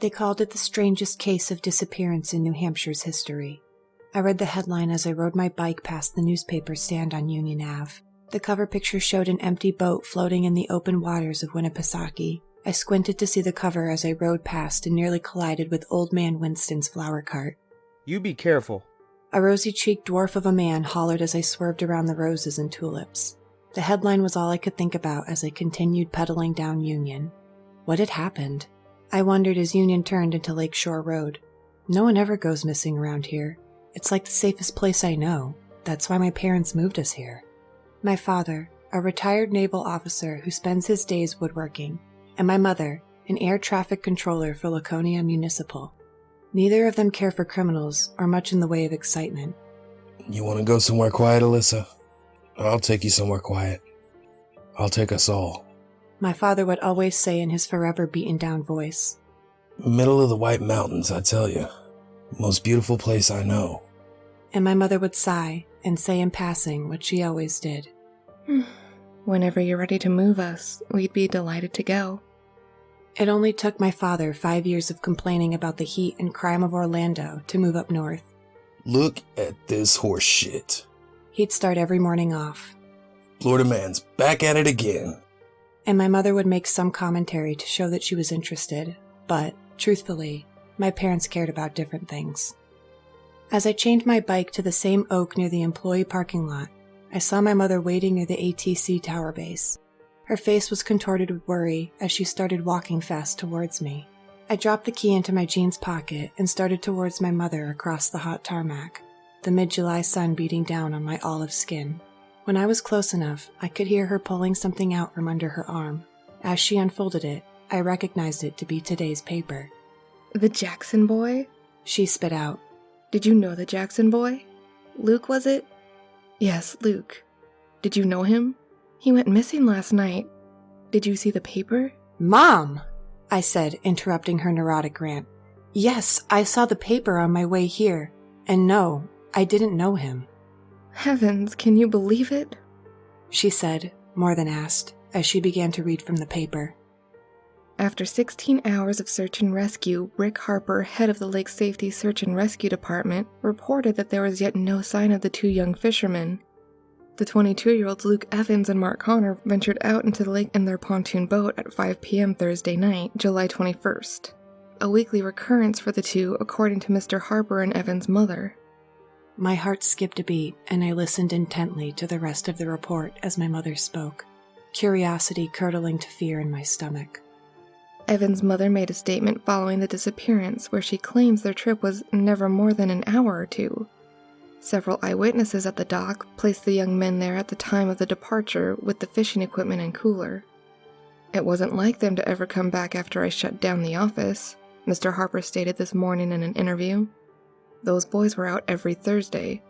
They called it the strangest case of disappearance in New Hampshire's history. I read the headline as I rode my bike past the newspaper stand on Union Ave. The cover picture showed an empty boat floating in the open waters of Winnipesaukee. I squinted to see the cover as I rode past and nearly collided with Old Man Winston's flower cart. You be careful. A rosy-cheeked dwarf of a man hollered as I swerved around the roses and tulips. The headline was all I could think about as I continued pedaling down Union. What had happened? I wondered as Union turned into Lakeshore Road. No one ever goes missing around here. It's like the safest place I know. That's why my parents moved us here. My father, a retired naval officer who spends his days woodworking, and my mother, an air traffic controller for Laconia Municipal. Neither of them care for criminals or much in the way of excitement. You want to go somewhere quiet, Alyssa? I'll take you somewhere quiet. I'll take us all. My father would always say in his forever beaten-down voice. Middle of the White Mountains, I tell you. Most beautiful place I know. And my mother would sigh and say in passing what she always did. Whenever you're ready to move us, we'd be delighted to go. It only took my father 5 years of complaining about the heat and crime of Orlando to move up north. Look at this horse shit. He'd start every morning off. Florida man's back at it again. And my mother would make some commentary to show that she was interested, but, truthfully, my parents cared about different things. As I chained my bike to the same oak near the employee parking lot, I saw my mother waiting near the ATC tower base. Her face was contorted with worry as she started walking fast towards me. I dropped the key into my jeans pocket and started towards my mother across the hot tarmac, the mid-July sun beating down on my olive skin. When I was close enough, I could hear her pulling something out from under her arm. As she unfolded it, I recognized it to be today's paper. The Jackson boy? She spit out. Did you know the Jackson boy? Luke, was it? Yes, Luke. Did you know him? He went missing last night. Did you see the paper? Mom! I said, interrupting her neurotic rant. Yes, I saw the paper on my way here. And no, I didn't know him. Heavens, can you believe it? She said, more than asked, as she began to read from the paper. After 16 hours of search and rescue, Rick Harper, head of the Lake Safety Search and Rescue Department, reported that there was yet no sign of the two young fishermen. The 22-year-olds Luke Evans and Mark Connor ventured out into the lake in their pontoon boat at 5 p.m. Thursday night, July 21st. A weekly recurrence for the two, according to Mr. Harper and Evans' mother. My heart skipped a beat, and I listened intently to the rest of the report as my mother spoke, curiosity curdling to fear in my stomach. Evans' mother made a statement following the disappearance where she claims their trip was never more than an hour or two. Several eyewitnesses at the dock placed the young men there at the time of the departure with the fishing equipment and cooler. It wasn't like them to ever come back after I shut down the office, Mr. Harper stated this morning in an interview. Those boys were out every Thursday.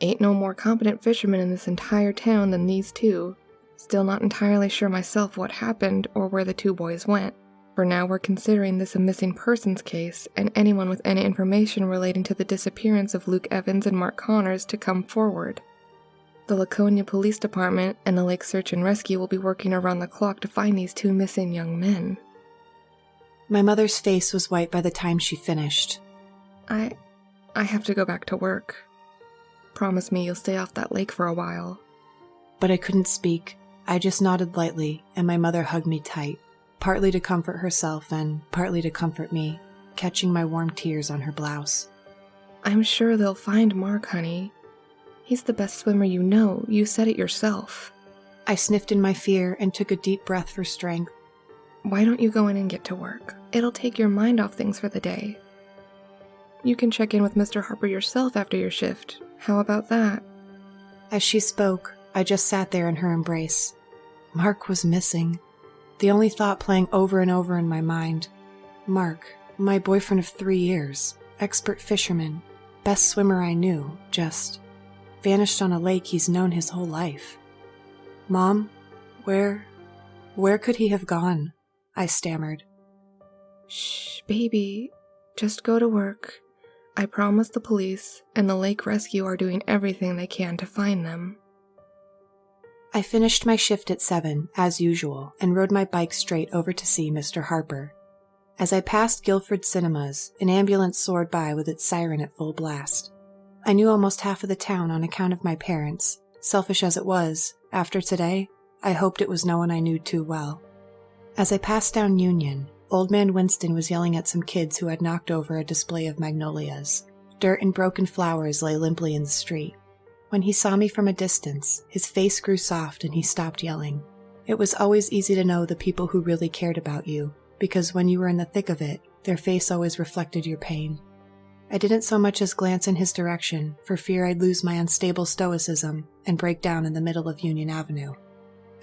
Ain't no more competent fishermen in this entire town than these two. Still not entirely sure myself what happened or where the two boys went. For now, we're considering this a missing persons case, and anyone with any information relating to the disappearance of Luke Evans and Mark Connors to come forward. The Laconia Police Department and the Lake Search and Rescue will be working around the clock to find these two missing young men. My mother's face was white by the time she finished. I have to go back to work. Promise me you'll stay off that lake for a while. But I couldn't speak. I just nodded lightly, and my mother hugged me tight. Partly to comfort herself and partly to comfort me, catching my warm tears on her blouse. I'm sure they'll find Mark, honey. He's the best swimmer you know. You said it yourself. I sniffed in my fear and took a deep breath for strength. Why don't you go in and get to work? It'll take your mind off things for the day. You can check in with Mr. Harper yourself after your shift. How about that? As she spoke, I just sat there in her embrace. Mark was missing. The only thought playing over and over in my mind. Mark, my boyfriend of 3 years, expert fisherman, best swimmer I knew, just vanished on a lake he's known his whole life. Mom, where could he have gone? I stammered. Shh, baby. Just go to work. I promise the police and the lake rescue are doing everything they can to find them. I finished my shift at 7, as usual, and rode my bike straight over to see Mr. Harper. As I passed Guilford Cinemas, an ambulance soared by with its siren at full blast. I knew almost half of the town on account of my parents. Selfish as it was, after today, I hoped it was no one I knew too well. As I passed down Union, Old Man Winston was yelling at some kids who had knocked over a display of magnolias. Dirt and broken flowers lay limply in the street. When he saw me from a distance, his face grew soft and he stopped yelling. It was always easy to know the people who really cared about you, because when you were in the thick of it, their face always reflected your pain. I didn't so much as glance in his direction, for fear I'd lose my unstable stoicism and break down in the middle of Union Avenue.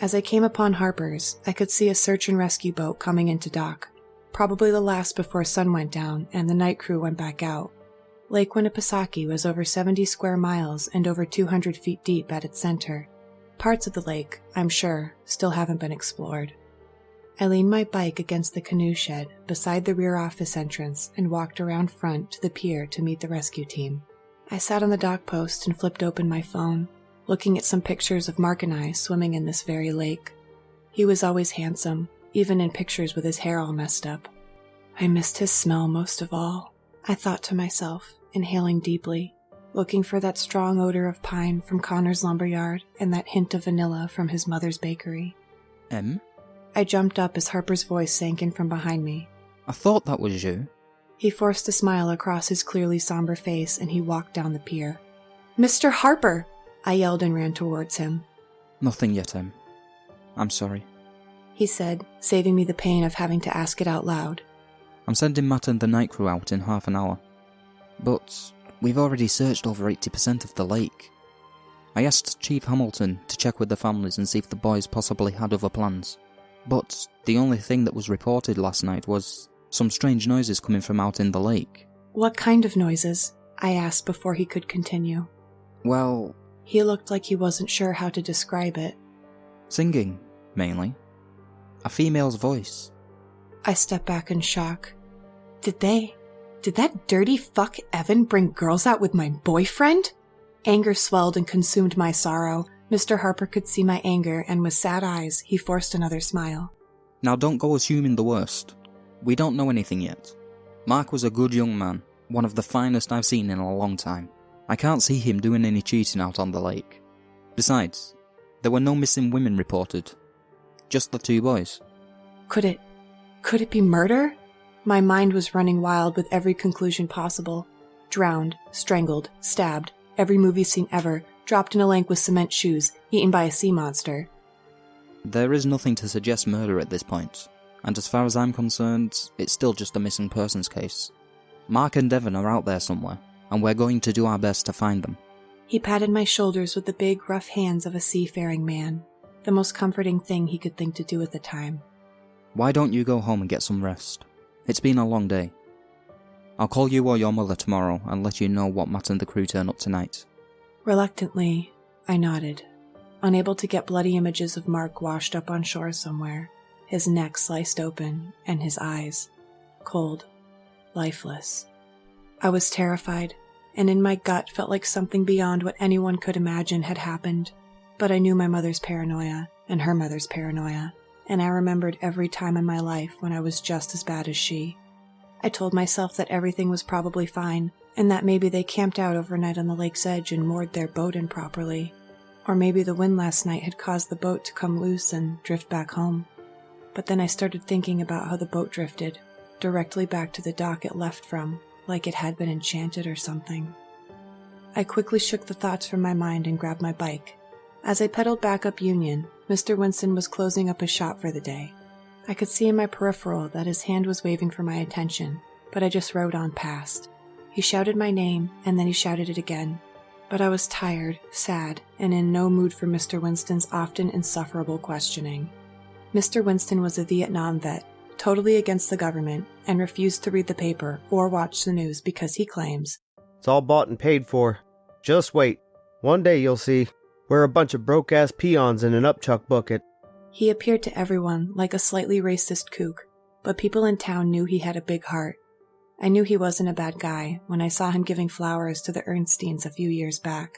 As I came upon Harper's, I could see a search and rescue boat coming into dock, probably the last before sun went down and the night crew went back out. Lake Winnipesaukee was over 70 square miles and over 200 feet deep at its center. Parts of the lake, I'm sure, still haven't been explored. I leaned my bike against the canoe shed beside the rear office entrance and walked around front to the pier to meet the rescue team. I sat on the dock post and flipped open my phone, looking at some pictures of Mark and I swimming in this very lake. He was always handsome, even in pictures with his hair all messed up. I missed his smell most of all, I thought to myself, inhaling deeply, looking for that strong odor of pine from Connor's lumberyard and that hint of vanilla from his mother's bakery. I jumped up as Harper's voice sank in from behind me. I thought that was you. He forced a smile across his clearly somber face and he walked down the pier. Mr. Harper! I yelled and ran towards him. Nothing yet, Em. I'm sorry. He said, saving me the pain of having to ask it out loud. I'm sending Matt and the night crew out in half an hour. But we've already searched over 80% of the lake. I asked Chief Hamilton to check with the families and see if the boys possibly had other plans. But the only thing that was reported last night was some strange noises coming from out in the lake. What kind of noises? I asked before he could continue. Well... He looked like he wasn't sure how to describe it. Singing, mainly. A female's voice. I stepped back in shock. Did that dirty fuck Evan bring girls out with my boyfriend? Anger swelled and consumed my sorrow. Mr. Harper could see my anger, and with sad eyes, he forced another smile. Now don't go assuming the worst. We don't know anything yet. Mark was a good young man, one of the finest I've seen in a long time. I can't see him doing any cheating out on the lake. Besides, there were no missing women reported. Just the two boys. Could it be murder? My mind was running wild with every conclusion possible. Drowned, strangled, stabbed, every movie scene ever, dropped in a lake with cement shoes, eaten by a sea monster. There is nothing to suggest murder at this point, and as far as I'm concerned, it's still just a missing persons case. Mark and Devon are out there somewhere, and we're going to do our best to find them. He patted my shoulders with the big, rough hands of a seafaring man, the most comforting thing he could think to do at the time. Why don't you go home and get some rest? It's been a long day. I'll call you or your mother tomorrow and let you know what Matt and the crew turn up tonight. Reluctantly, I nodded, unable to get bloody images of Mark washed up on shore somewhere, his neck sliced open, and his eyes, cold, lifeless. I was terrified, and in my gut felt like something beyond what anyone could imagine had happened. But I knew my mother's paranoia, and her mother's paranoia, and I remembered every time in my life when I was just as bad as she. I told myself that everything was probably fine, and that maybe they camped out overnight on the lake's edge and moored their boat improperly. Or maybe the wind last night had caused the boat to come loose and drift back home. But then I started thinking about how the boat drifted, directly back to the dock it left from, like it had been enchanted or something. I quickly shook the thoughts from my mind and grabbed my bike. As I pedaled back up Union, Mr. Winston was closing up his shop for the day. I could see in my peripheral that his hand was waving for my attention, but I just rode on past. He shouted my name, and then he shouted it again. But I was tired, sad, and in no mood for Mr. Winston's often insufferable questioning. Mr. Winston was a Vietnam vet, totally against the government, and refused to read the paper or watch the news because he claims, "It's all bought and paid for. Just wait. One day you'll see. We're a bunch of broke-ass peons in an upchuck bucket." He appeared to everyone like a slightly racist kook, but people in town knew he had a big heart. I knew he wasn't a bad guy when I saw him giving flowers to the Ernsteins a few years back.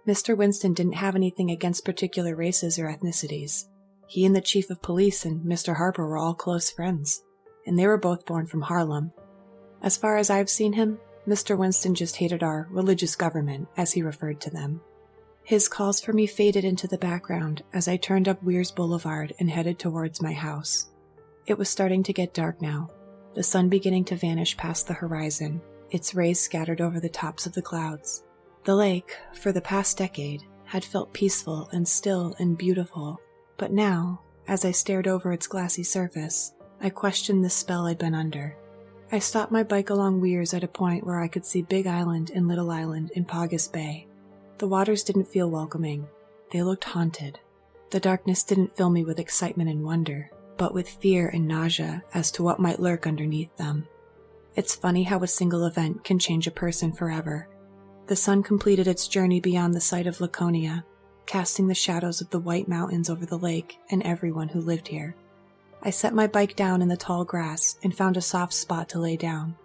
Mr. Winston didn't have anything against particular races or ethnicities. He and the chief of police and Mr. Harper were all close friends. and they were both born from Harlem. As far as I've seen him, Mr. Winston just hated our religious government, as he referred to them. His calls for me faded into the background as I turned up Weirs Boulevard and headed towards my house. It was starting to get dark now, the sun beginning to vanish past the horizon, its rays scattered over the tops of the clouds. The lake, for the past decade, had felt peaceful and still and beautiful, but now, as I stared over its glassy surface, I questioned the spell I'd been under. I stopped my bike along Weirs at a point where I could see Big Island and Little Island in Paugus Bay. The waters didn't feel welcoming. They looked haunted. The darkness didn't fill me with excitement and wonder, but with fear and nausea as to what might lurk underneath them. It's funny how a single event can change a person forever. The sun completed its journey beyond the site of Laconia, casting the shadows of the white mountains over the lake and everyone who lived here. I set my bike down in the tall grass and found a soft spot to lay down.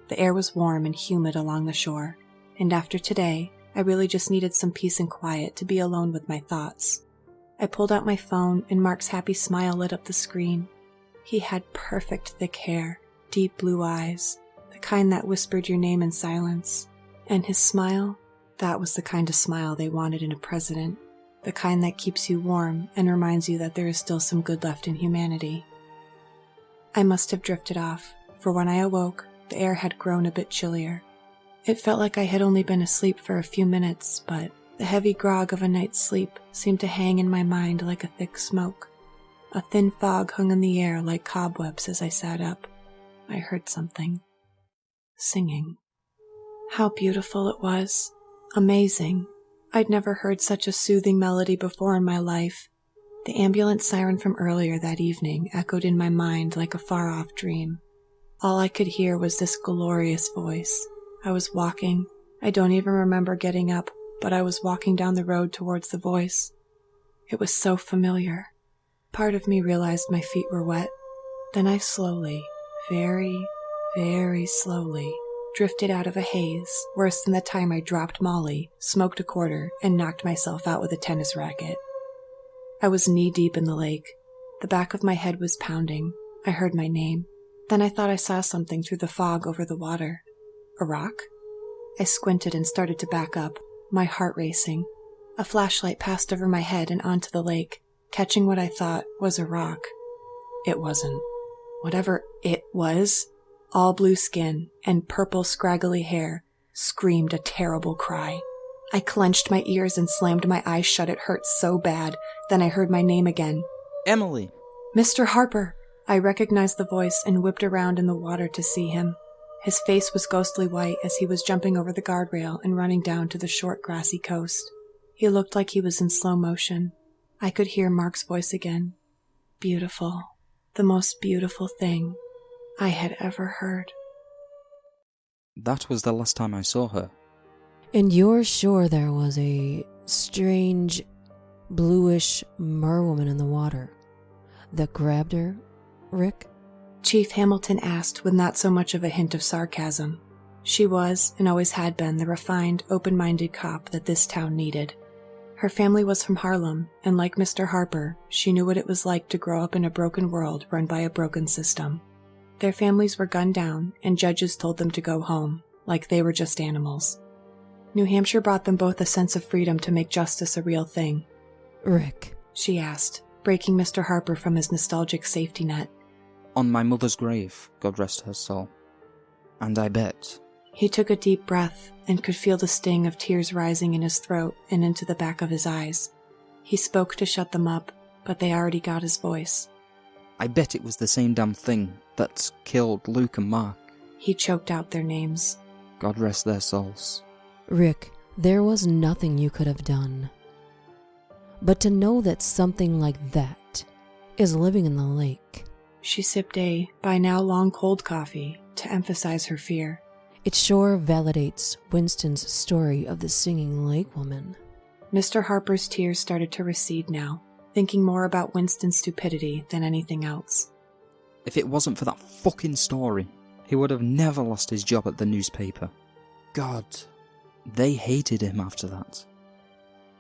The air was warm and humid along the shore, and after today, I really just needed some peace and quiet to be alone with my thoughts. I pulled out my phone and Mark's happy smile lit up the screen. He had perfect thick hair, deep blue eyes, the kind that whispered your name in silence. And his smile, that was the kind of smile they wanted in a president. The kind that keeps you warm and reminds you that there is still some good left in humanity. I must have drifted off, for when I awoke, the air had grown a bit chillier. It felt like I had only been asleep for a few minutes, but the heavy grog of a night's sleep seemed to hang in my mind like a thick smoke. A thin fog hung in the air like cobwebs as I sat up. I heard something. Singing. How beautiful it was. Amazing. I'd never heard such a soothing melody before in my life. The ambulance siren from earlier that evening echoed in my mind like a far-off dream. All I could hear was this glorious voice. I was walking. I don't even remember getting up, but I was walking down the road towards the voice. It was so familiar. Part of me realized my feet were wet. Then I slowly, very, very slowly, drifted out of a haze, worse than the time I dropped Molly, smoked a quarter, and knocked myself out with a tennis racket. I was knee-deep in the lake. The back of my head was pounding. I heard my name. Then I thought I saw something through the fog over the water. A rock? I squinted and started to back up, my heart racing. A flashlight passed over my head and onto the lake, catching what I thought was a rock. It wasn't. Whatever it was, all blue skin and purple scraggly hair, screamed a terrible cry. I clenched my ears and slammed my eyes shut. It hurt so bad. Then I heard my name again. Emily! Mr. Harper! I recognized the voice and whipped around in the water to see him. His face was ghostly white as he was jumping over the guardrail and running down to the short grassy coast. He looked like he was in slow motion. I could hear Mark's voice again. Beautiful. The most beautiful thing I had ever heard. That was the last time I saw her. And you're sure there was a strange, bluish merwoman in the water that grabbed her, Rick? Chief Hamilton asked with not so much of a hint of sarcasm. She was, and always had been, the refined, open-minded cop that this town needed. Her family was from Harlem, and like Mr. Harper, she knew what it was like to grow up in a broken world run by a broken system. Their families were gunned down, and judges told them to go home, like they were just animals. New Hampshire brought them both a sense of freedom to make justice a real thing. Rick, she asked, breaking Mr. Harper from his nostalgic safety net. On my mother's grave, God rest her soul. And I bet. He took a deep breath and could feel the sting of tears rising in his throat and into the back of his eyes. He spoke to shut them up, but they already got his voice. I bet it was the same damn thing that killed Luke and Mark. He choked out their names. God rest their souls. Rick, there was nothing you could have done. But to know that something like that is living in the lake. She sipped a, by now long cold coffee, to emphasize her fear. It sure validates Winston's story of the singing lake woman. Mr. Harper's tears started to recede now, thinking more about Winston's stupidity than anything else. If it wasn't for that fucking story, he would have never lost his job at the newspaper. God, they hated him after that.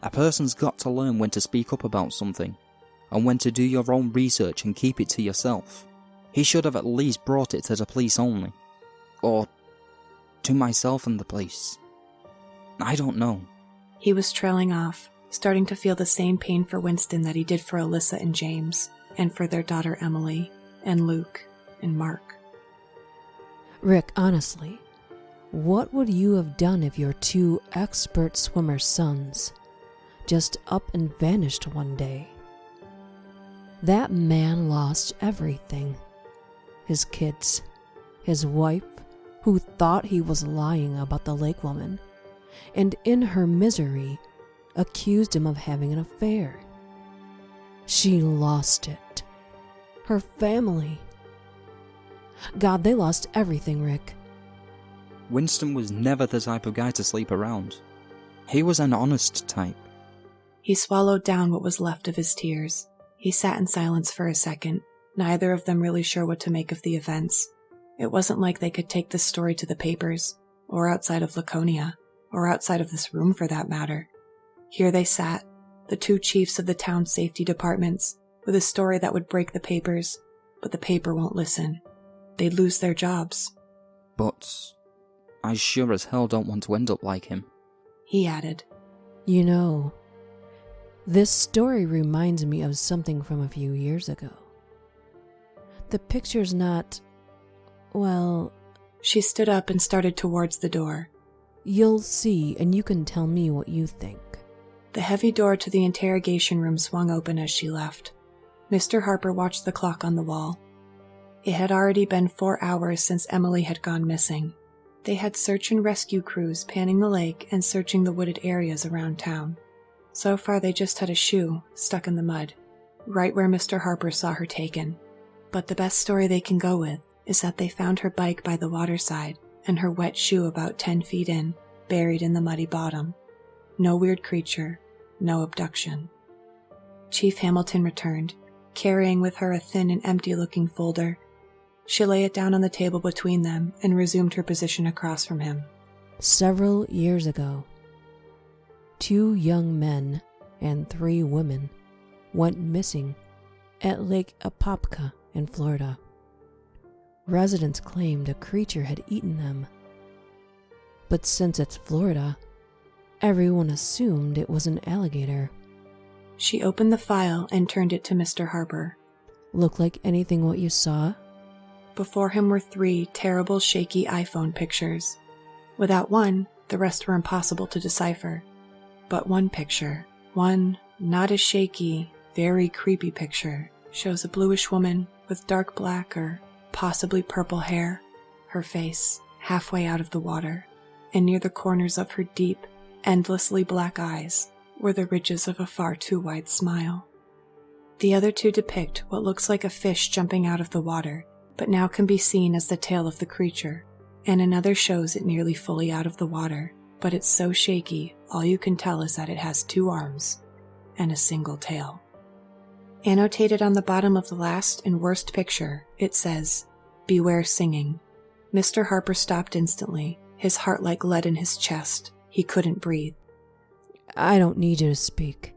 A person's got to learn when to speak up about something, and when to do your own research and keep it to yourself. He should have at least brought it to the police only. Or to myself and the police. I don't know. He was trailing off, starting to feel the same pain for Winston that he did for Alyssa and James, and for their daughter Emily, and Luke, and Mark. Rick, honestly, what would you have done if your 2 expert swimmer sons just up and vanished one day? That man lost everything. His kids, his wife, who thought he was lying about the lake woman, and in her misery, accused him of having an affair. She lost it. Her family. God, they lost everything, Rick. Winston was never the type of guy to sleep around. He was an honest type. He swallowed down what was left of his tears. He sat in silence for a second, neither of them really sure what to make of the events. It wasn't like they could take this story to the papers, or outside of Laconia, or outside of this room for that matter. Here they sat, the 2 chiefs of the town's safety departments, with a story that would break the papers, but the paper won't listen. They'd lose their jobs. But I sure as hell don't want to end up like him. He added. You know, this story reminds me of something from a few years ago. The picture's not, well... She stood up and started towards the door. You'll see, and you can tell me what you think. The heavy door to the interrogation room swung open as she left. Mr. Harper watched the clock on the wall. It had already been 4 hours since Emily had gone missing. They had search and rescue crews panning the lake and searching the wooded areas around town. So far they just had a shoe stuck in the mud, right where Mr. Harper saw her taken. But the best story they can go with is that they found her bike by the waterside and her wet shoe about 10 feet in, buried in the muddy bottom. No weird creature, no abduction. Chief Hamilton returned, carrying with her a thin and empty-looking folder. She lay it down on the table between them and resumed her position across from him. Several years ago, 2 young men and 3 women went missing at Lake Apopka in Florida. Residents claimed a creature had eaten them. But since it's Florida, everyone assumed it was an alligator. She opened the file and turned it to Mr. Harper. Look like anything what you saw? Before him were 3 terrible, shaky iPhone pictures. Without one, the rest were impossible to decipher. But one picture, one not as shaky, very creepy picture, shows a bluish woman with dark black or possibly purple hair, her face halfway out of the water, and near the corners of her deep, endlessly black eyes were the ridges of a far too wide smile. The other 2 depict what looks like a fish jumping out of the water, but now can be seen as the tail of the creature, and another shows it nearly fully out of the water, but it's so shaky, all you can tell is that it has 2 arms and a single tail. Annotated on the bottom of the last and worst picture, it says, "Beware singing." Mr. Harper stopped instantly, his heart like lead in his chest. He couldn't breathe. I don't need you to speak.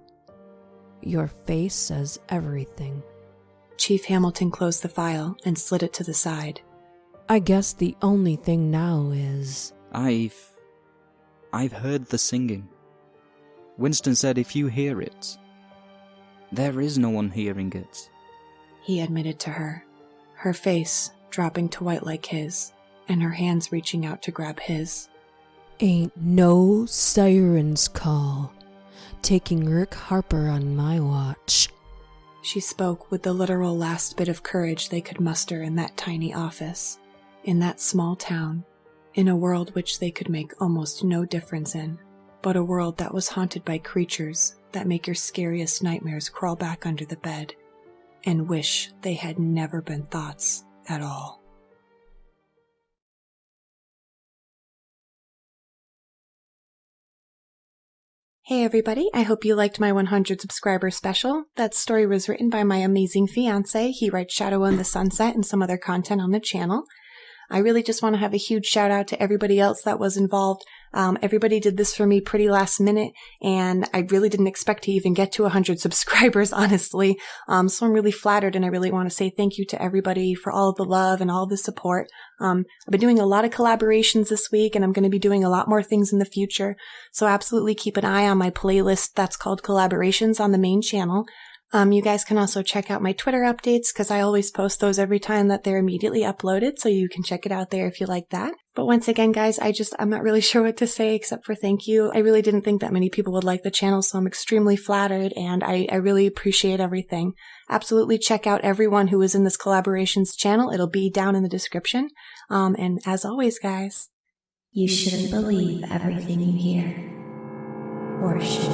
Your face says everything. Chief Hamilton closed the file and slid it to the side. I guess the only thing now is... I've heard the singing. Winston said if you hear it, there is no one hearing it. He admitted to her, her face dropping to white like his, and her hands reaching out to grab his. Ain't no siren's call taking Rick Harper on my watch. She spoke with the literal last bit of courage they could muster in that tiny office, in that small town, in a world which they could make almost no difference in, but a world that was haunted by creatures that make your scariest nightmares crawl back under the bed and wish they had never been thoughts at all. Hey everybody, I hope you liked my 100 subscriber special. That story was written by my amazing fiance. He writes Shadow in the Sunset and some other content on the channel. I really just want to have a huge shout out to everybody else that was involved. Everybody did this for me pretty last minute, and I really didn't expect to even get to 100 subscribers, honestly. So I'm really flattered, and I really want to say thank you to everybody for all of the love and all the support. I've been doing a lot of collaborations this week, and I'm going to be doing a lot more things in the future. So absolutely keep an eye on my playlist that's called Collaborations on the main channel. You guys can also check out my Twitter updates because I always post those every time that they're immediately uploaded, so you can check it out there if you like that. But once again, guys, I'm not really sure what to say except for thank you. I really didn't think that many people would like the channel, so I'm extremely flattered, and I really appreciate everything. Absolutely check out everyone who is in this collaborations channel. It'll be down in the description. And as always, guys, you shouldn't believe everything you hear. Or should